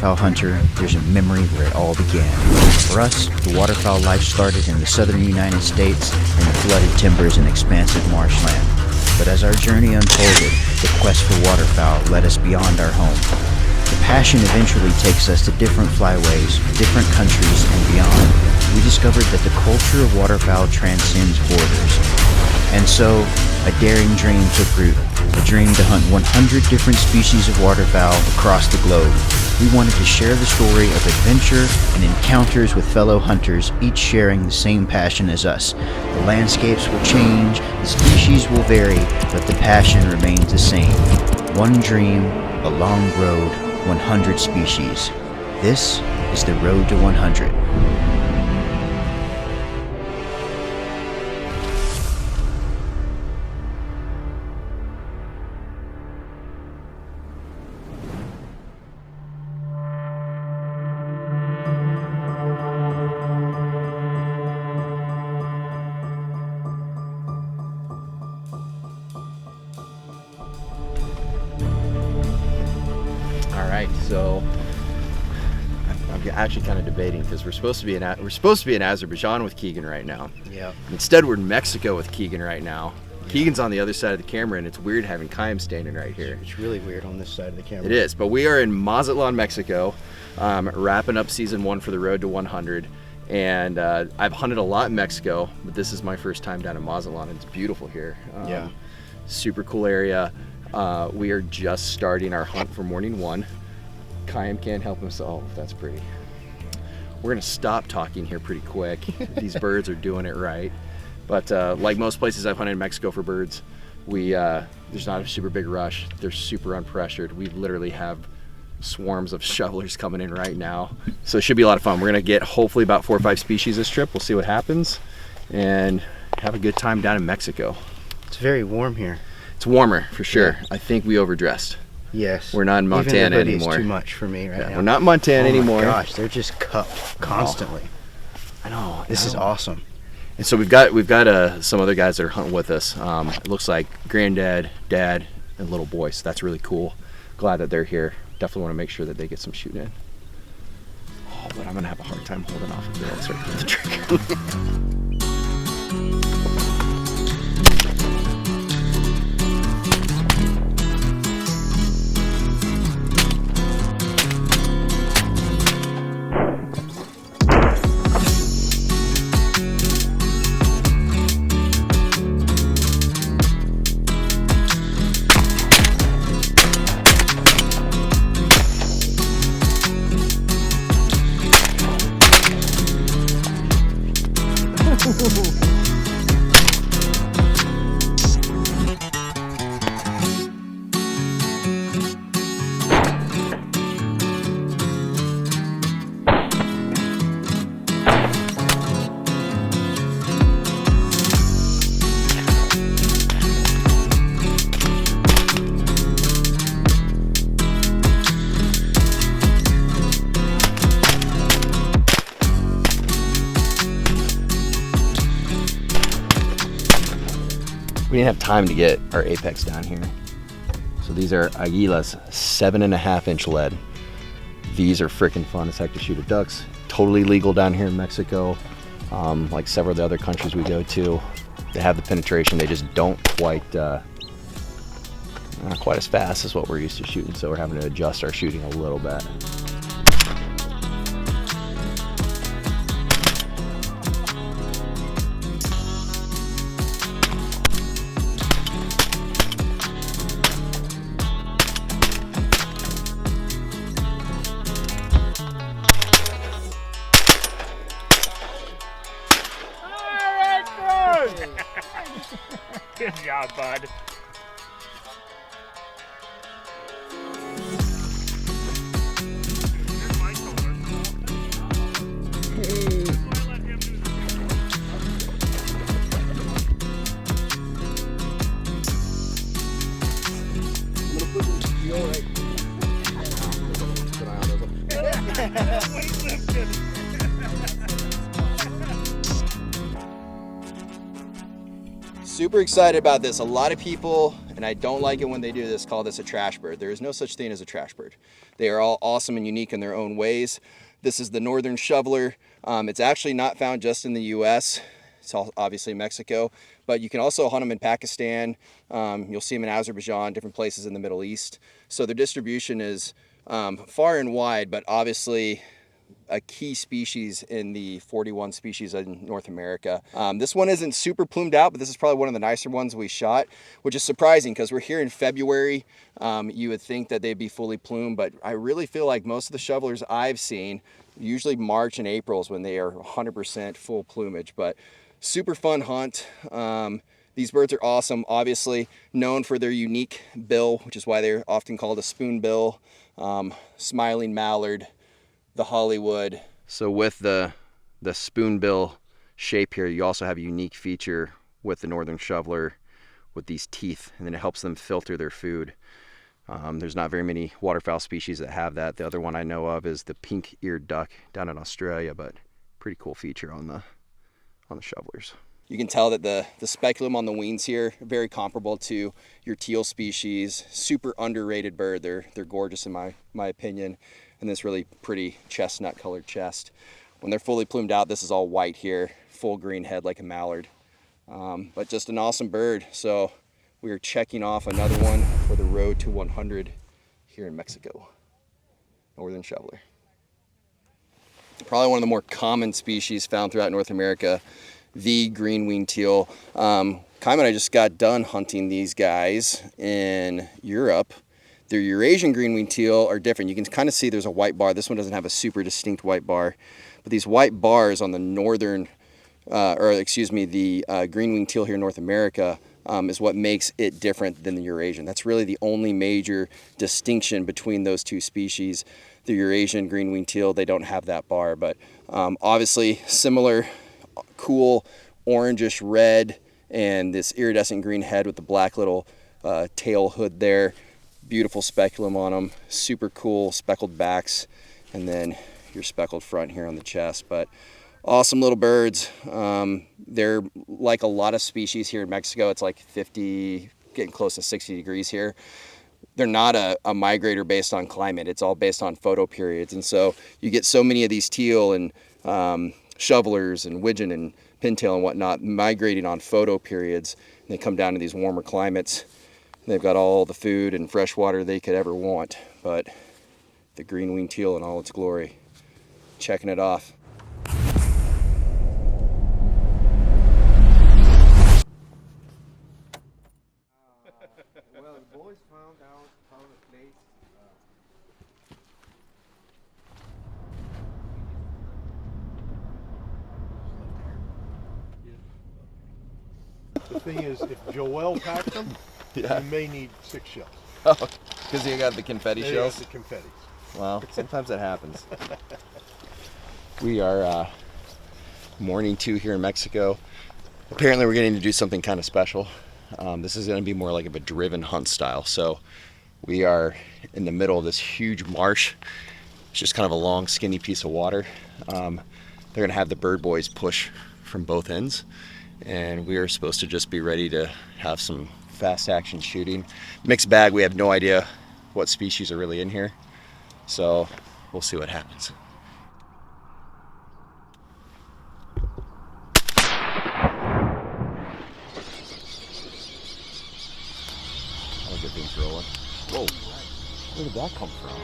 waterfowl hunter, there's a memory where it all began. For us, the waterfowl life started in the southern United States in the flooded timbers and expansive marshland. But as our journey unfolded, the quest for waterfowl led us beyond our home. The passion eventually takes us to different flyways, different countries, and beyond. We discovered that the culture of waterfowl transcends borders. And so, a daring dream took root, a dream to hunt 100 different species of waterfowl across the globe. We wanted to share the story of adventure and encounters with fellow hunters, each sharing the same passion as us. The landscapes will change, the species will vary, but the passion remains the same. One dream, a long road, 100 species. This is the road to 100. So I'm actually kind of debating because we're supposed to be in Azerbaijan with Keegan right now. Yeah. Instead, we're in Mexico with Keegan right now. Yeah. Keegan's on the other side of the camera, and it's weird having Chaim standing right here. It's really weird on this side of the camera. It is, but we are in Mazatlan, Mexico, wrapping up season 1 for the road to 100. And I've hunted a lot in Mexico, but this is my first time down in Mazatlan. It's beautiful here. Yeah. Super cool area. We are just starting our hunt for morning 1. Chaim can't help himself. That's pretty. We're gonna stop talking here pretty quick. These birds are doing it right. But like most places I've hunted in Mexico for birds, there's not a super big rush. They're super unpressured. We literally have swarms of shovelers coming in right now. So it should be a lot of fun. We're gonna get hopefully about 4 or 5 species this trip. We'll see what happens and have a good time down in Mexico. It's very warm here. It's warmer for sure. Yeah. I think we overdressed. Yes. We're not in Montana anymore. It's too much for me right now. We're not in Montana anymore. Oh my gosh, they're just cupped constantly. I know. This is awesome. And so we've got some other guys that are hunting with us. It looks like granddad, dad, and little boy. So that's really cool. Glad that they're here. Definitely want to make sure that they get some shooting in. Oh, but I'm gonna have a hard time holding off if they don't start pulling the trigger. We didn't have time to get our apex down here. So these are Aguilas 7.5 inch lead. These are freaking fun as heck to shoot at ducks. Totally legal down here in Mexico. Like several of the other countries we go to, they have the penetration. They just don't quite, not quite as fast as what we're used to shooting. So we're having to adjust our shooting a little bit. Good job, bud. Super excited about this. A lot of people and And I don't like it when they do this, call this a trash bird. There is no such thing as a trash bird. They are all awesome and unique in their own ways. This is the northern shoveler. It's actually not found just in the US. It's obviously Mexico, but you can also hunt them in Pakistan. You'll see them in Azerbaijan, different places in the Middle East. So their distribution is far and wide, but obviously a key species in the 41 species in North America. This one isn't super plumed out, but this is probably one of the nicer ones we shot, which is surprising because we're here in February. You would think that they'd be fully plumed, but I really feel like most of the shovelers I've seen, usually March and April is when they are 100% full plumage, but super fun hunt. These birds are awesome, obviously known for their unique bill, which is why they're often called a spoonbill, smiling mallard, the Hollywood. So with the spoonbill shape here, you also have a unique feature with the northern shoveler with these teeth, and then it helps them filter their food. There's not very many waterfowl species that have that. The other one I know of is the pink-eared duck down in Australia, but pretty cool feature on the shovelers. You can tell that the speculum on the wings here, very comparable to your teal species. Super underrated bird. They're gorgeous in my opinion. And this really pretty chestnut colored chest. When they're fully plumed out, this is all white here, full green head like a mallard. But just an awesome bird. So we are checking off another one for the road to 100 here in Mexico. Northern shoveler. Probably one of the more common species found throughout North America, the green-winged teal. Kyle and I just got done hunting these guys in Europe. The Eurasian green-winged teal are different. You can kind of see there's a white bar. This one doesn't have a super distinct white bar, but these white bars on the northern, the green-winged teal here in North America is what makes it different than the Eurasian. That's really the only major distinction between those two species. The Eurasian green-winged teal, they don't have that bar, but obviously similar, cool orangish red and this iridescent green head with the black little tail hood there. Beautiful speculum on them, super cool speckled backs, and then your speckled front here on the chest. But awesome little birds. They're like a lot of species here in Mexico. It's like 50, getting close to 60 degrees here. They're not a migrator based on climate. It's all based on photo periods. And so you get so many of these teal and shovelers and widgeon and pintail and whatnot migrating on photo periods. And they come down to these warmer climates. They've got all the food and fresh water they could ever want. But the green-winged teal in all its glory. Checking it off. Well, the boys found a place. The thing is, if Joel packed them, Yeah. you may need 6 shells. Oh, because you got the confetti They shells? got the confetti. Well, sometimes that happens. We are morning 2 here in Mexico. Apparently we're getting to do something kind of special. This is going to be more like of a driven hunt style. So we are in the middle of this huge marsh. It's just kind of a long, skinny piece of water. They're going to have the bird boys push from both ends. And we are supposed to just be ready to have some fast action shooting. Mixed bag, we have no idea what species are really in here. So we'll see what happens. I'll get things rolling. Whoa, where did that come from?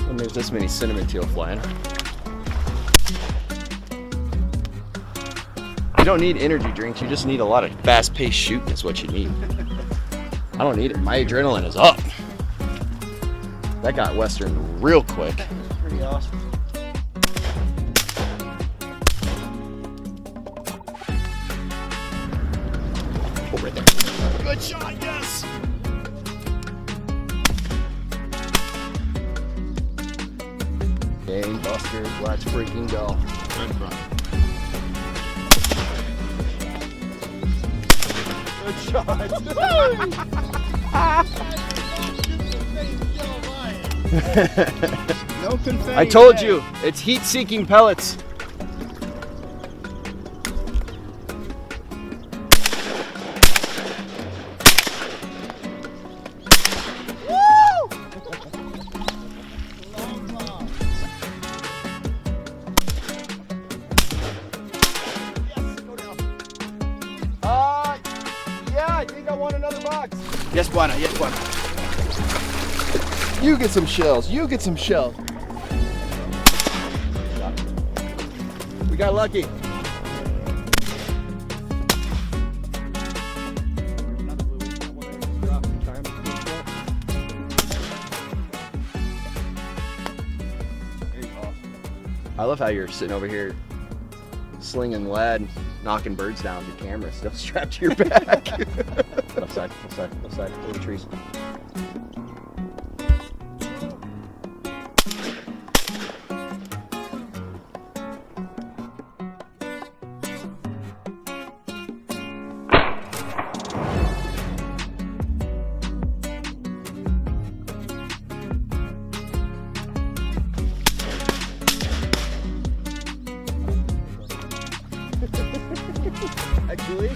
When there's this many cinnamon teal flying. You don't need energy drinks, you just need a lot of fast-paced shooting is what you need. I don't need it. My adrenaline is up. That got western real quick. Pretty awesome. Oh, right there. Good shot, yes. Game busters, let's freaking go. Good shot. No confetti. I told you, it's heat-seeking pellets. Yeah, I think I want another box. Yes, Buana. Yes, Buana. You get some shells. You get some shells. We got lucky. I love how you're sitting over here slinging lead, knocking birds down with your camera still strapped to your back. Left side, over the trees. Actually,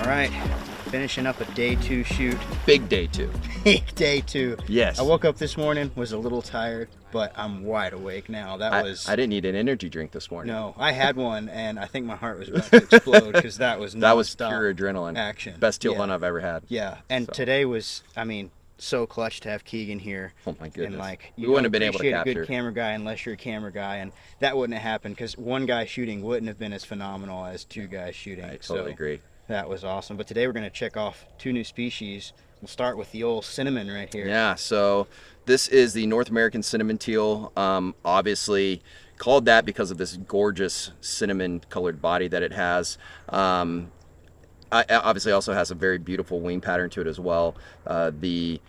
All right, finishing up a day 2 shoot. big day 2. Day 2. Yes. I woke up this morning, was a little tired, but I'm wide awake now. I didn't need an energy drink this morning. No, I had one, and I think my heart was about to explode because that was That was nonstop pure adrenaline. action. Best teal Yeah. hunt I've ever had. Yeah, and So. today was, I mean, so clutch to have Keegan here. Oh my goodness. And like, We wouldn't have been able to appreciate a capture. good camera guy unless you're a camera guy, and that wouldn't have happened because one guy shooting wouldn't have been as phenomenal as 2 guys shooting. I totally agree. That was awesome. But today we're going to check off 2 new species. We'll start with the old cinnamon right here. Yeah, so this is the North American cinnamon teal. Obviously called that because of this gorgeous cinnamon colored body that it has. Obviously also has a very beautiful wing pattern to it as well. The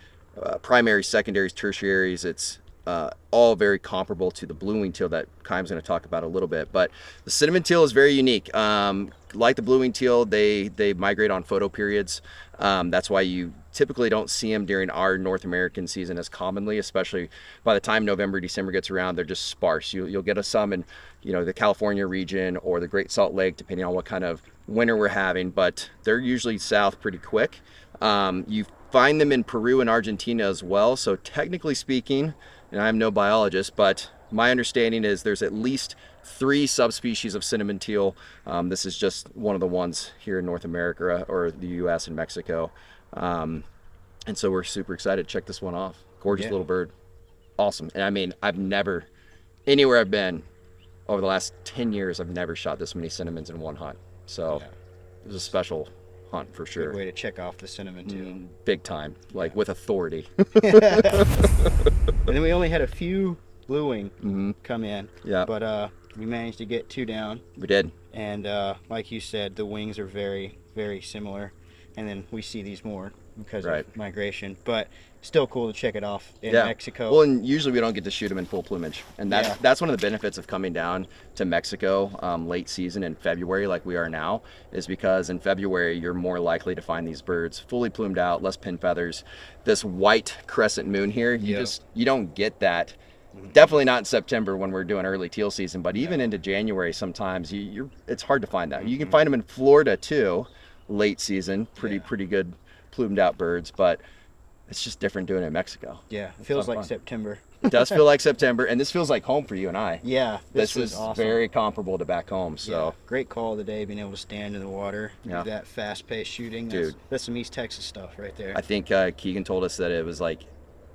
primaries, secondaries, tertiaries, it's all very comparable to the blue wing teal that Kym's going to talk about a little bit. But the cinnamon teal is very unique. Like the blue wing teal, they migrate on photo periods. That's why you typically don't see them during our North American season as commonly, especially by the time November, December gets around, they're just sparse. You'll get some in, the California region or the Great Salt Lake, depending on what kind of winter we're having, but they're usually south pretty quick. You find them in Peru and Argentina as well. So technically speaking, and I'm no biologist, but my understanding is there's at least 3 subspecies of cinnamon teal. This is just one of the ones here in North America or the US and Mexico. And so we're super excited to check this one off. Gorgeous little bird. Awesome. And I mean, anywhere I've been over the last 10 years, I've never shot this many cinnamons in one hunt. So it was a special hunt for sure. Good way to check off the cinnamon too. Big time, like with authority. And then we only had a few blue wing come in. Yeah. But we managed to get 2 down. We did. And like you said, the wings are very, very similar. And then we see these more because of migration. But still cool to check it off in Mexico. Well, and usually we don't get to shoot them in full plumage. And that's one of the benefits of coming down to Mexico late season in February like we are now, is because in February you're more likely to find these birds fully plumed out, less pin feathers. This white crescent moon here, you don't get that. Definitely not in September when we're doing early teal season, but even into January sometimes it's hard to find that. You can find them in Florida too, late season, pretty good plumed out birds, but it's just different doing it in Mexico. Yeah, it feels like fun. September. It does feel like September, and this feels like home for you and I. Yeah, This was is awesome. very comparable to back home. So Yeah, great call today, being able to stand in the water, Yeah. do that fast-paced shooting. Dude. That's some East Texas stuff right there. I think Keegan told us that it was like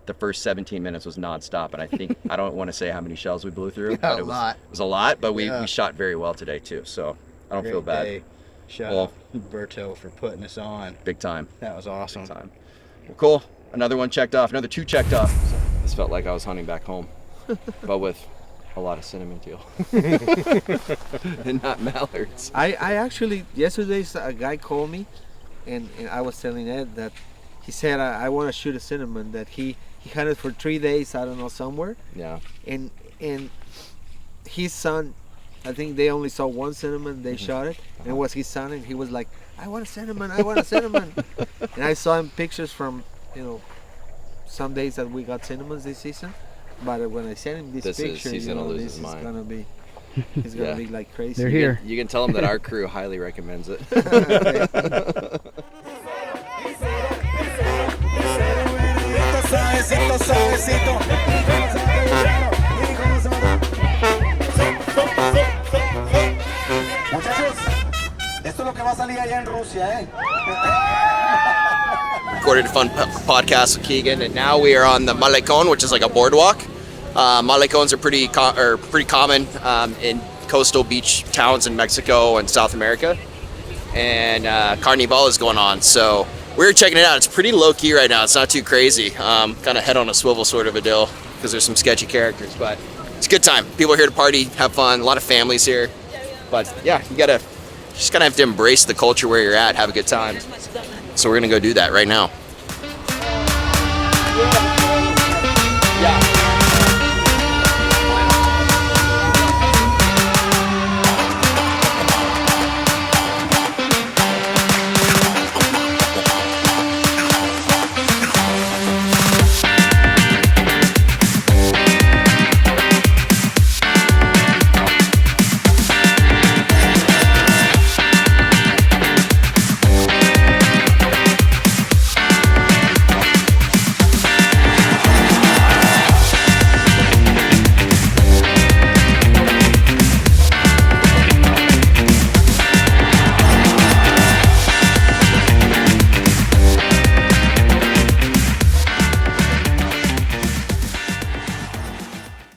the first 17 minutes was nonstop, and I think I don't want to say how many shells we blew through. But it was a lot, but we shot very well today too. So I don't feel bad. Day. Shout out ROBERTO for putting us on. Big time. That was awesome. Big time. Well, cool. Another one checked off. Another 2 checked off. This felt like I was hunting back home, but with a lot of cinnamon teal and not mallards. I actually, yesterday a guy called me and I was telling Ed that he said, I want to shoot a cinnamon, that he hunted for 3 days, I don't know, somewhere. Yeah. And his son, I think they only saw one cinnamon, they shot it, and it was his son, and he was like, I want a cinnamon, I want a cinnamon. And I saw him pictures from, some days that we got cinnamons this season. But when I sent him this picture, he's gonna lose this his is mind. gonna be, he's gonna be like crazy. They're here. You can tell him that our crew highly recommends it. Recorded a fun podcast with Keegan, and now we are on the Malecon, which is like a boardwalk. Malecons are pretty common in coastal beach towns in Mexico and South America, and Carnival is going on, so we're checking it out. It's pretty low-key right now. It's not too crazy. Kind of head on a swivel sort of a deal because there's some sketchy characters, but it's a good time. People are here to party, have fun. A lot of families here, but yeah, you just kind of have to embrace the culture where you're at, have a good time. So we're gonna go do that right now. Yeah.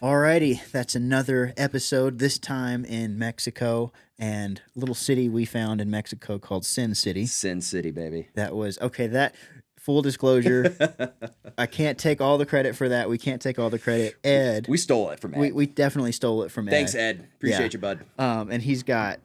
Alrighty, that's another episode, this time in Mexico, and a little city we found in Mexico called Sin City. Sin City, baby. That was, that, full disclosure, I can't take all the credit for that. We can't take all the credit. Ed. We stole it from Ed. We definitely stole it from Ed. Thanks, Ed. Appreciate you, bud. And he's got,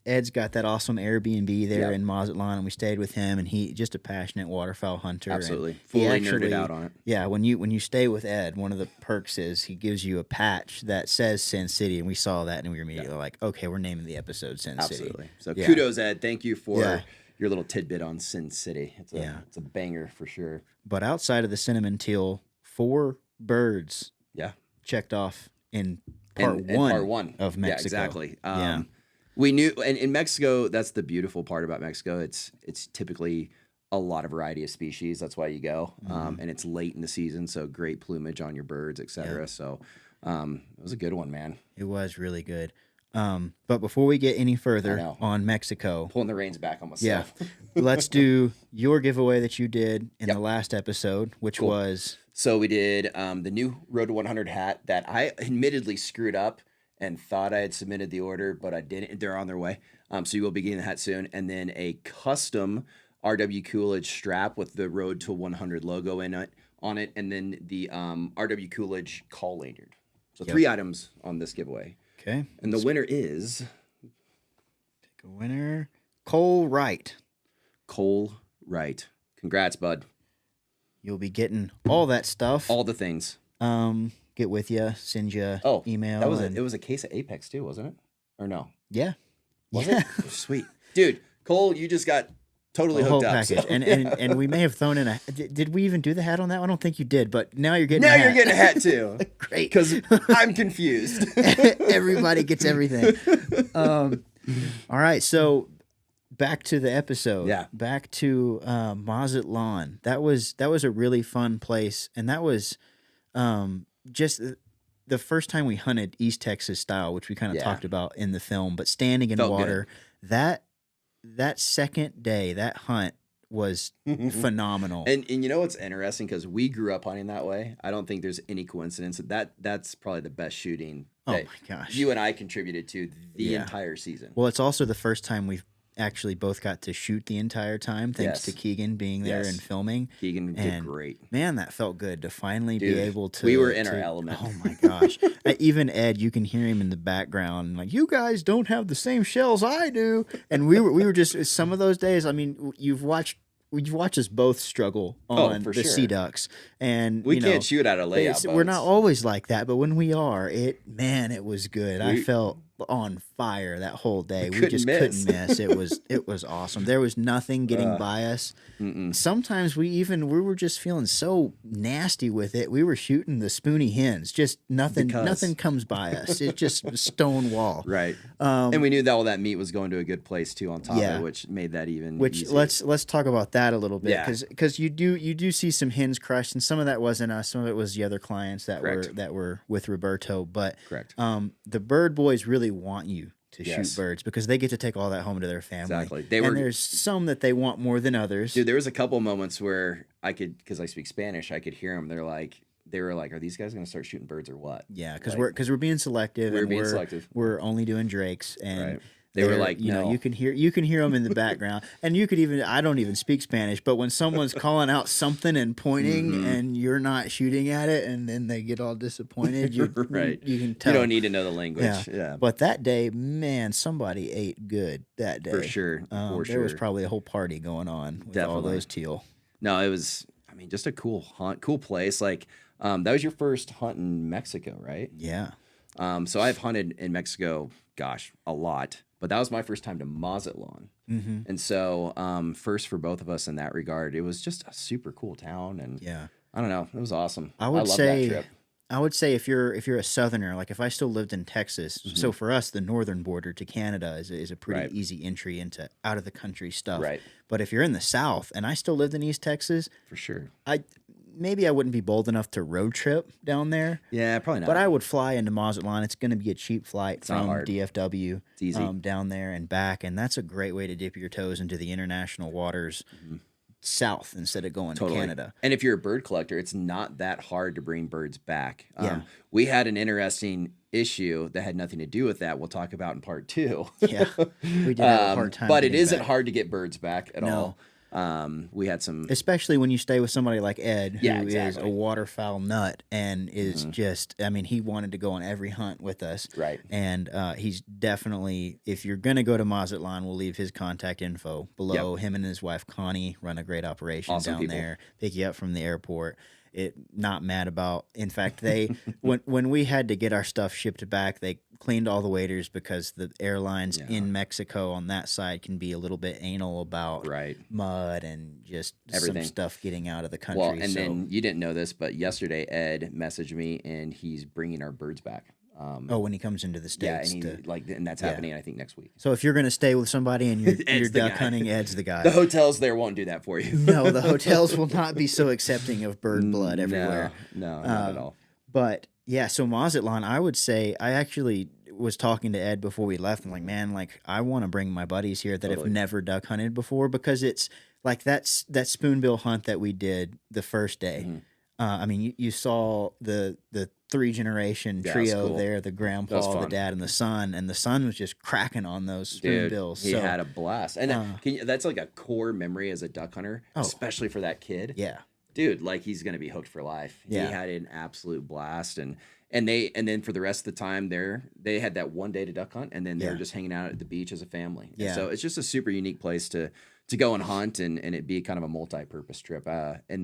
Ed's got that awesome Airbnb there in Mazatlan, and we stayed with him, and he just a passionate waterfowl hunter. Absolutely. And Fully nerded out on it. Yeah, when you stay with Ed, one of the perks is he gives you a patch that says Sin City, and we saw that, and we were immediately like, okay, we're naming the episode Sin City. Absolutely. So kudos, Ed. Thank you for Yeah. your little tidbit on Sin City. It's a banger for sure. But outside of the cinnamon teal, 4 birds checked off in part one of Mexico. Yeah, exactly. We knew, and in Mexico, that's the beautiful part about Mexico. It's typically a lot of variety of species. That's why you go. And it's late in the season, so great plumage on your birds, etc. So it was a good one, man. It was really good. But before we get any further on Mexico, Pulling the reins back on myself. let's do your giveaway that you did in the last episode, which was... So we did the new Road to 100 hat that I admittedly screwed up and thought I had submitted the order, but I didn't. They're on their way. So you will be getting the hat soon. And then a custom RW Coolidge strap with the Road to 100 logo on it, and then the RW Coolidge call lanyard. So 3 items on this giveaway. Okay. And the winner is... Pick a winner. Cole Wright. Cole Wright. Congrats, bud. You'll be getting all that stuff. All the things. Get with you, send you email. That was it was a case of Apex too, wasn't it? Or no? Yeah. Was it? Sweet. Dude, Cole, you just got totally hooked up. Package. So. And we may have thrown in a... Did we even do the hat on that? I don't think you did, but now you're getting you're getting a hat too. Great. Because I'm confused. Everybody gets everything. All right, so back to the episode. Yeah. Back to Mazatlan. That was a really fun place, and that was just the first time we hunted East Texas style, which we kind of Yeah. talked about in the film. But standing in Felt water, that second day, that hunt was phenomenal. And you know what's interesting, because we grew up hunting that way. I don't think there's any coincidence that's probably the best shooting Oh that my gosh. you and I contributed to the Yeah. entire season. Well, it's also the first time we've actually both got to shoot the entire time, thanks Yes. to Keegan being there Yes. and filming. Keegan did And great. man, that felt good to finally Dude, be able to. we were in our element. Oh my gosh! Even Ed, you can hear him in the background, like, you guys don't have the same shells I do, and we were just some of those days. I mean, you've watched us both struggle on for the sure. sea ducks, and We you can't know, shoot out of layout we're not boats. always like that, but when we are, it was good. I felt on fire that whole day. We just couldn't miss. It was awesome. There was nothing getting by us. Sometimes we were just feeling so nasty with it. We were shooting the spoony hens. Just nothing comes by us. It's just stone wall. Right. And we knew that all that meat was going to a good place too on top Yeah. of it, which made that even Which easier. let's talk about that a little bit, Yeah. because you do see some hens crushed, and some of that wasn't us, some of it was the other clients that Correct. were with Roberto. But Correct. the bird boys really want you to Yes. shoot birds because they get to take all that home to their family. Exactly. And there's some that they want more than others. Dude, there was a couple moments where I could, because I speak Spanish, I could hear them. They were like, are these guys going to start shooting birds or what? Yeah, because Like, we're being selective. We're and being selective. We're only doing drakes, and Right. They were they're, like, you know, no. you can hear them in the background, and you could even, I don't even speak Spanish, but when someone's calling out something and pointing, and you're not shooting at it, and then they get all disappointed, Right. you can tell. You don't need to know the language. Yeah. But that day, man, somebody ate good that day. For sure. There was probably a whole party going on with all Definitely. those teal. No, it was, I mean, just a cool hunt, cool place. Like, that was your first hunt in Mexico, right? Yeah. So I've hunted in Mexico, gosh, a lot, but that was my first time to Mazatlan. Mm-hmm. And so, first for both of us in that regard, it was just a super cool town. And Yeah. I don't know, it was awesome. I would love say that trip. I would say if you're a southerner, like if I still lived in Texas, so for us the northern border to Canada is a pretty Right. easy entry into out of the country stuff. Right. But if you're in the south and I still lived in East Texas, For sure. maybe I wouldn't be bold enough to road trip down there. Yeah, probably not. But I would fly into Mazatlan. It's going to be a cheap flight not from hard. DFW It's easy. down there and back, and that's a great way to dip your toes into the international waters south instead of going to Canada. And if you're a bird collector, it's not that hard to bring birds back. Yeah. We had an interesting issue that had nothing to do with that. We'll talk about in part 2. Yeah, we did have a hard time. But it getting isn't back. hard to get birds back at No. all. We had some. Especially when you stay with somebody like Ed, who Yeah, is exactly. a waterfowl nut and is just, I mean, he wanted to go on every hunt with us. Right. And he's definitely, if you're going to go to Mazatlan, we'll leave his contact info below. Him and his wife, Connie, run a great operation Awesome down people. there, pick you up from the airport. Not mad about. In fact, they when we had to get our stuff shipped back, they cleaned all the waders because the airlines in Mexico on that side can be a little bit anal about Right. mud and just Everything. some stuff getting out of the country. Well, and so, then you didn't know this, but yesterday Ed messaged me and he's bringing our birds back. when he comes into the Yeah, states. and that's happening, I think, next week. So if you're going to stay with somebody and you're Ed's the duck guy. hunting, Ed's the guy. The hotels there won't do that for you. No, the hotels will not be so accepting of bird blood everywhere. No, not at all. But yeah, so Mazatlan, I would say, I actually was talking to Ed before we left. I'm like, man, like I want to bring my buddies here that have never duck hunted before, because it's like that spoonbill hunt that we did the first day. I mean, you saw the 3-generation Yeah, trio that's cool. there, the That was grandpa, the fun. dad, and the son was just cracking on those Dude, spoonbills. he So, had a blast. And that's like a core memory as a duck hunter, especially for that kid. yeah. Dude, like he's gonna be hooked for life. Yeah. He had an absolute blast, and then for the rest of the time they had that one day to duck hunt, and then they were Yeah. just hanging out at the beach as a family. And Yeah. so it's just a super unique place to go and hunt, and it be kind of a multi-purpose trip. Back in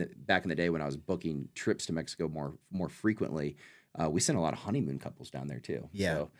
the day when I was booking trips to Mexico more frequently, we sent a lot of honeymoon couples down there too. Yeah. So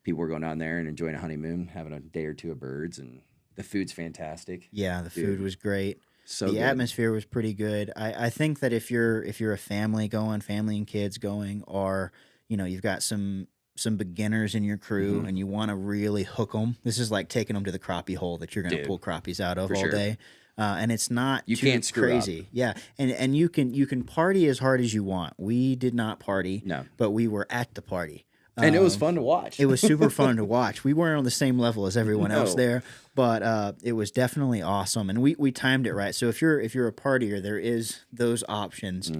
people were going down there and enjoying a honeymoon, having a day or two of birds, and the food's fantastic. Yeah, the Dude. food was great. So the good. atmosphere was pretty good. I think that if you're a family and kids going, or you've got some some beginners in your crew and you want to really hook them, this is like taking them to the crappie hole that you're going to pull crappies out of all day. And it's not You too can't screw crazy. up. Yeah. And you can party as hard as you want. We did not party, but we were at the party. And it was fun to watch. It was super fun to watch. We weren't on the same level as everyone else there, but it was definitely awesome. And we timed it right. So if you're a partier, there is those options.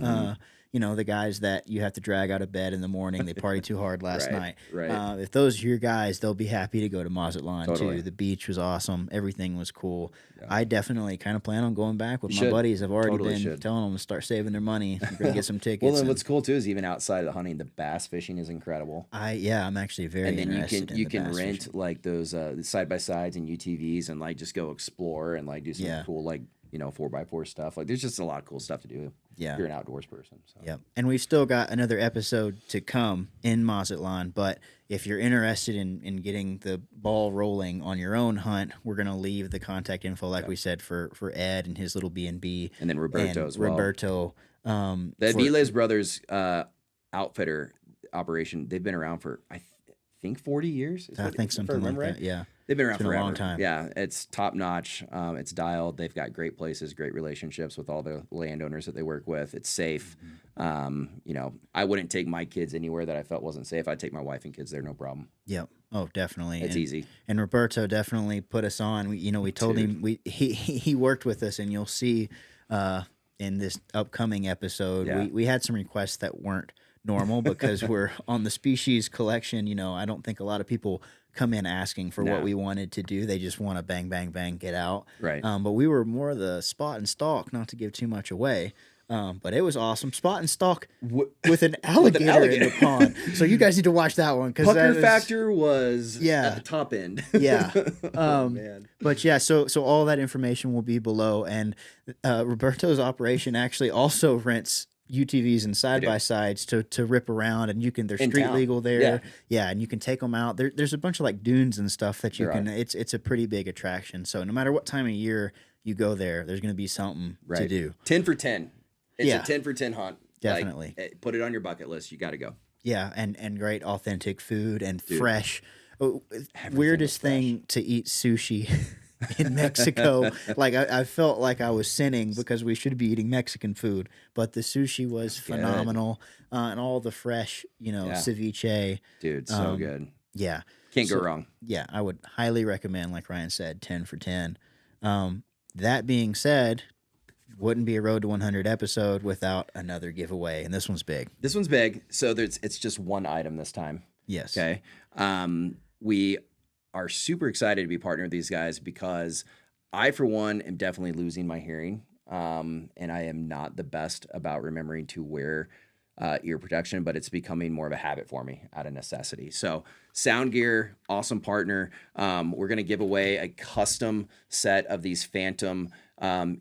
You know, the guys that you have to drag out of bed in the morning, they partied too hard last night. Right. If those are your guys, they'll be happy to go to Mazatlan Totally. too. The beach was awesome. Everything was cool. Yeah. I definitely kind of plan on going back with You my should. buddies. I've already Totally been should. telling them to start saving their money. We're going to get some tickets. Well, and and what's cool too is even outside of the hunting, the bass fishing is incredible. I'm actually very And then interested in you the can bass rent fishing. like those side by sides and UTVs and like just go explore and like do some cool like 4x4 stuff. Like there's just a lot of cool stuff to do. Yeah. If you're an outdoors person. So. Yep. And we've still got another episode to come in Mazatlan, but if you're interested in getting the ball rolling on your own hunt, we're going to leave the contact info, like we said, for Ed and his little B&B. And then Roberto as well. Roberto. The Viles Brothers outfitter operation, they've been around for, I think, 40 years. I think something like that, yeah. They've been around It's been forever. a long time. Yeah, it's top notch. It's dialed. They've got great places, great relationships with all the landowners that they work with. It's safe. I wouldn't take my kids anywhere that I felt wasn't safe. I'd take my wife and kids there, no problem. Yep. Oh, definitely. It's easy. And Roberto definitely put us on. We told him he worked with us, and you'll see in this upcoming episode we had some requests that weren't normal because we're on the species collection. I don't think a lot of people come in asking for what we wanted to do. They just want to bang, bang, bang, get out. Right. But we were more the spot and stalk, not to give too much away. But it was awesome. Spot and stalk with an alligator in the pond. So you guys need to watch that one. Pucker factor was at the top end. Yeah. Man. But yeah, so all that information will be below. And Roberto's operation actually also rents UTVs and side by sides to rip around, and they're street legal there. Yeah, and you can take them out. There's a bunch of like dunes and stuff that you can. It's a pretty big attraction. So no matter what time of year you go there, there's going to be something to do. 10 for 10. It's a 10 for 10 hunt. Definitely. Like, put it on your bucket list. You got to go. Yeah, and great authentic food and fresh. Everything Weirdest was fresh. thing to eat sushi in Mexico. Like I felt like I was sinning because we should be eating Mexican food, but the sushi was phenomenal, and all the fresh, ceviche. Dude, so good. Yeah, Can't go wrong. Yeah, I would highly recommend, like Ryan said, 10 for 10. That being said, wouldn't be a Road to 100 episode without another giveaway, and this one's big. This one's big. So it's just one item this time. Yes. Okay. We are super excited to be partnered with these guys because I, for one, am definitely losing my hearing, and I am not the best about remembering to wear ear protection, but it's becoming more of a habit for me out of necessity. So Soundgear, awesome partner. We're going to give away a custom set of these Phantom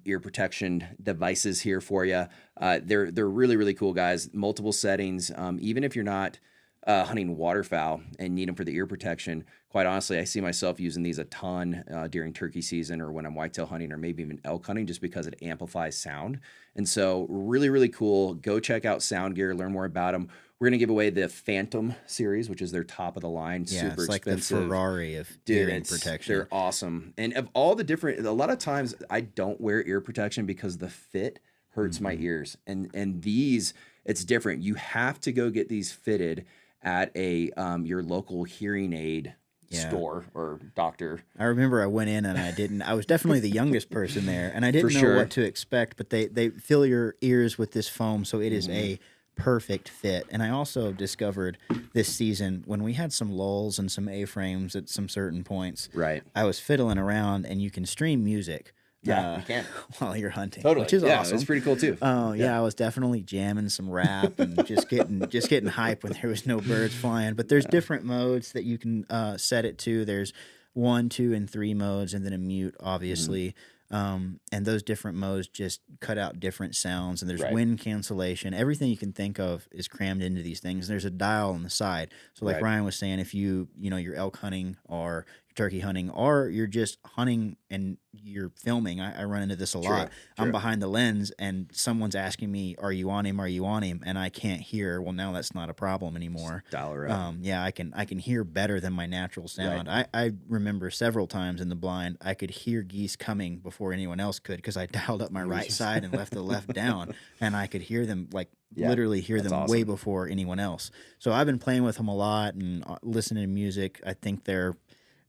ear protection devices here for you. They're really, really cool, guys. Multiple settings. Even if you're not hunting waterfowl and need them for the ear protection, quite honestly, I see myself using these a ton during turkey season or when I'm whitetail hunting or maybe even elk hunting, just because it amplifies sound. And so really, really cool. Go check out Soundgear, learn more about them. We're going to give away the Phantom series, which is their top of the line, super it's like expensive. the Ferrari of hearing protection. They're awesome. And of all the different, a lot of times I don't wear ear protection because the fit hurts my ears. And these, it's different. You have to go get these fitted at a your local hearing aid store or doctor. I remember I went in and I was definitely the youngest person there, and I didn't know what to expect, but they fill your ears with this foam, so it is a perfect fit. And I also discovered this season, when we had some lulls and some A-frames at some certain points, I was fiddling around, and you can stream music. Yeah, you can. While you're hunting, totally. Which is awesome. It's pretty cool too. I was definitely jamming some rap and just getting hype when there was no birds flying. But there's different modes that you can set it to. There's 1, 2, and 3 modes, and then a mute, obviously. And those different modes just cut out different sounds. And there's wind cancellation. Everything you can think of is crammed into these things. There's a dial on the side. So like Ryan was saying, if you're elk hunting or turkey hunting, or you're just hunting and you're filming. I run into this a lot. I'm behind the lens and someone's asking me, "Are you on him? Are you on him?" And I can't hear. Well, now that's not a problem anymore. Dial her up. Yeah, I can hear better than my natural sound. I remember several times in the blind I could hear geese coming before anyone else could because I dialed up my right side and left the left down, and I could hear them literally hear them awesome. way before anyone else. So I've been playing with them a lot and listening to music. I think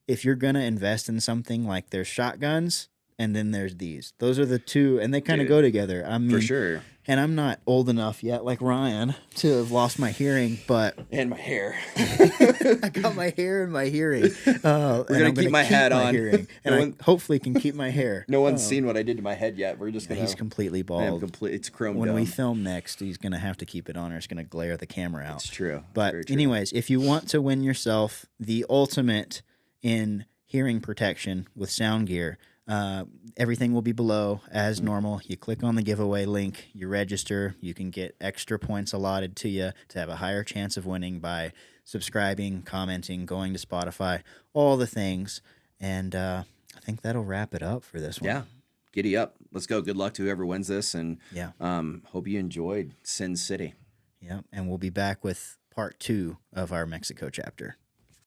if you're going to invest in something, like there's shotguns and then there's these. Those are the two, and they kind of go together. I mean, for sure. And I'm not old enough yet, like Ryan, to have lost my hearing, but... And my hair. I got my hair and my hearing. We're going to keep my hat on. Hearing, and I hopefully can keep my hair. No one's seen what I did to my head yet. We're just going to... He's completely bald. It's chrome When dome. we film next, he's going to have to keep it on or it's going to glare the camera out. It's true. But very true. anyways, if you want to win yourself the ultimate in hearing protection with Soundgear, everything will be below as normal. You click on the giveaway link, you register, you can get extra points allotted to you to have a higher chance of winning by subscribing, commenting, going to Spotify, all the things. And I think that'll wrap it up for this one. Yeah. Giddy up. Let's go. Good luck to whoever wins this. And yeah. Hope you enjoyed Sin City. Yeah. And we'll be back with part 2 of our Mexico chapter.